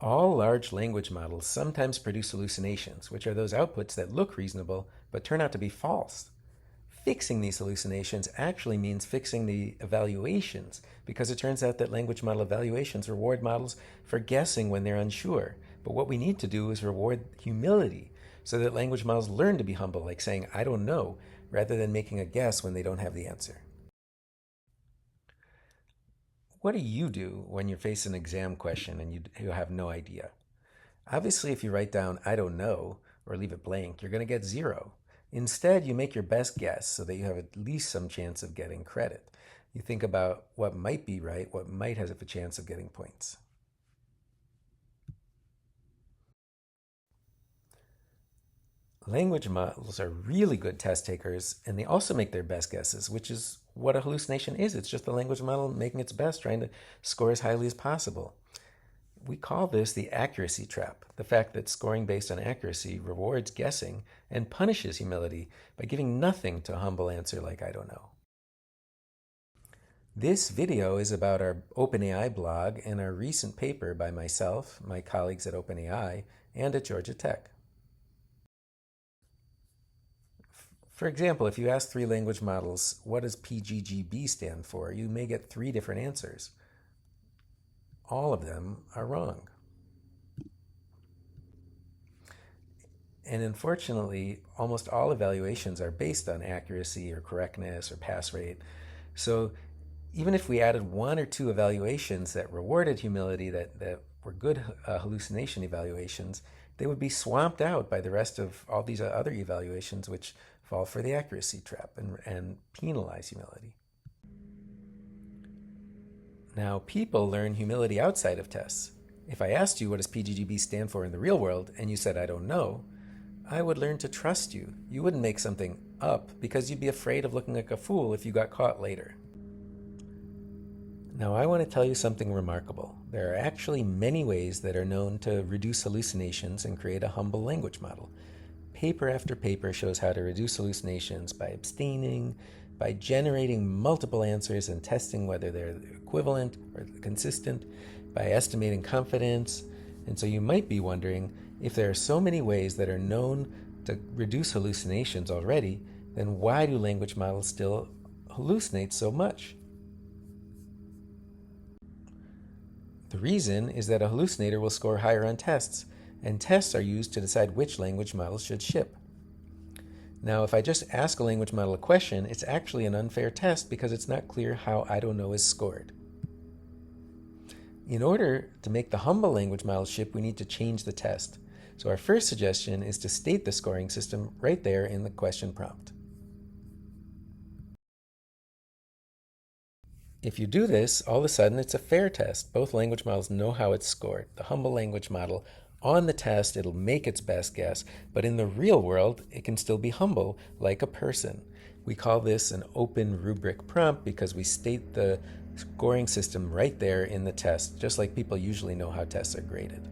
All large language models sometimes produce hallucinations, which are those outputs that look reasonable but turn out to be false. Fixing these hallucinations actually means fixing the evaluations, because it turns out that language model evaluations reward models for guessing when they're unsure. But what we need to do is reward humility, so that language models learn to be humble, like saying, I don't know, rather than making a guess when they don't have the answer. What do you do when you face an exam question and you have no idea? Obviously, if you write down, I don't know, or leave it blank, you're going to get zero. Instead, you make your best guess so that you have at least some chance of getting credit. You think about what might be right, what might have a chance of getting points. Language models are really good test takers, and they also make their best guesses, which is what a hallucination is. It's just the language model making its best, trying to score as highly as possible. We call this the accuracy trap, the fact that scoring based on accuracy rewards guessing and punishes humility by giving nothing to a humble answer like I don't know. This video is about our OpenAI blog and our recent paper by myself, my colleagues at OpenAI, and at Georgia Tech. For example, if you ask three language models, what does PGGB stand for, you may get three different answers. All of them are wrong. And unfortunately, almost all evaluations are based on accuracy or correctness or pass rate. So even if we added one or two evaluations that rewarded humility, that were good hallucination evaluations, they would be swamped out by the rest of all these other evaluations which fall for the accuracy trap and penalize humility. Now, people learn humility outside of tests. If I asked you what does PGGB stand for in the real world and you said I don't know, I would learn to trust you. You wouldn't make something up because you'd be afraid of looking like a fool if you got caught later. Now, I want to tell you something remarkable. There are actually many ways that are known to reduce hallucinations and create a humble language model. Paper after paper shows how to reduce hallucinations by abstaining, by generating multiple answers and testing whether they're equivalent or consistent, by estimating confidence. And so you might be wondering, if there are so many ways that are known to reduce hallucinations already, then why do language models still hallucinate so much? The reason is that a hallucinator will score higher on tests, and tests are used to decide which language models should ship. Now, if I just ask a language model a question, it's actually an unfair test because it's not clear how I don't know is scored. In order to make the humble language model ship, we need to change the test. So our first suggestion is to state the scoring system right there in the question prompt. If you do this, all of a sudden it's a fair test. Both language models know how it's scored. The humble language model, on the test, it'll make its best guess, but in the real world, it can still be humble, like a person. We call this an open rubric prompt because we state the scoring system right there in the test, just like people usually know how tests are graded.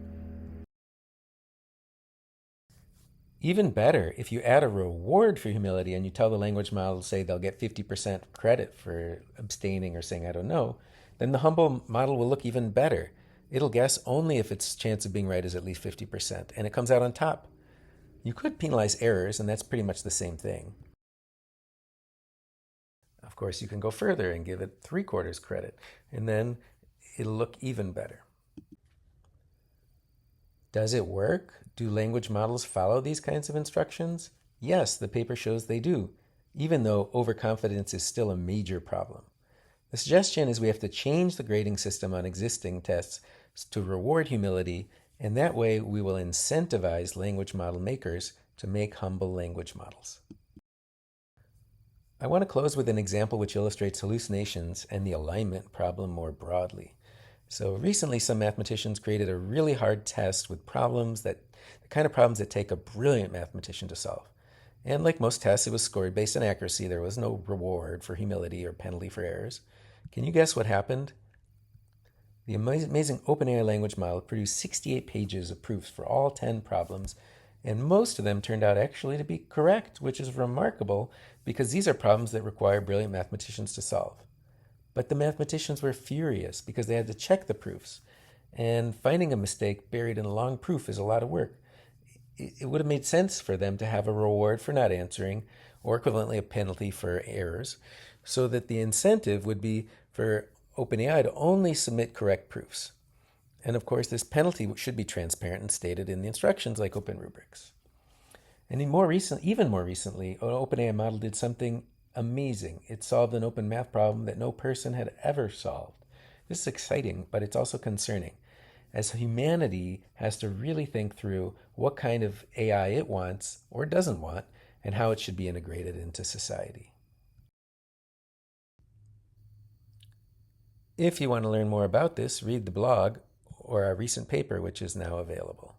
Even better, if you add a reward for humility and you tell the language model, say they'll get 50% credit for abstaining or saying I don't know, then the humble model will look even better. It'll guess only if its chance of being right is at least 50%, and it comes out on top. You could penalize errors, and that's pretty much the same thing. Of course, you can go further and give it 3/4 credit, and then it'll look even better. Does it work? Do language models follow these kinds of instructions? Yes, the paper shows they do, even though overconfidence is still a major problem. The suggestion is we have to change the grading system on existing tests to reward humility, and that way we will incentivize language model makers to make humble language models. I want to close with an example which illustrates hallucinations and the alignment problem more broadly. So recently some mathematicians created a really hard test with the kind of problems that take a brilliant mathematician to solve. And like most tests, it was scored based on accuracy. There was no reward for humility or penalty for errors. Can you guess what happened? The amazing OpenAI language model produced 68 pages of proofs for all 10 problems, and most of them turned out actually to be correct, which is remarkable because these are problems that require brilliant mathematicians to solve. But the mathematicians were furious because they had to check the proofs. And finding a mistake buried in a long proof is a lot of work. It would have made sense for them to have a reward for not answering, or equivalently a penalty for errors, so that the incentive would be for OpenAI to only submit correct proofs. And of course, this penalty should be transparent and stated in the instructions like Open Rubrics. And even more recently, an OpenAI model did something amazing. It solved an open math problem that no person had ever solved. This is exciting, but it's also concerning, as humanity has to really think through what kind of AI it wants or doesn't want and how it should be integrated into society. If you want to learn more about this, read the blog or our recent paper, which is now available.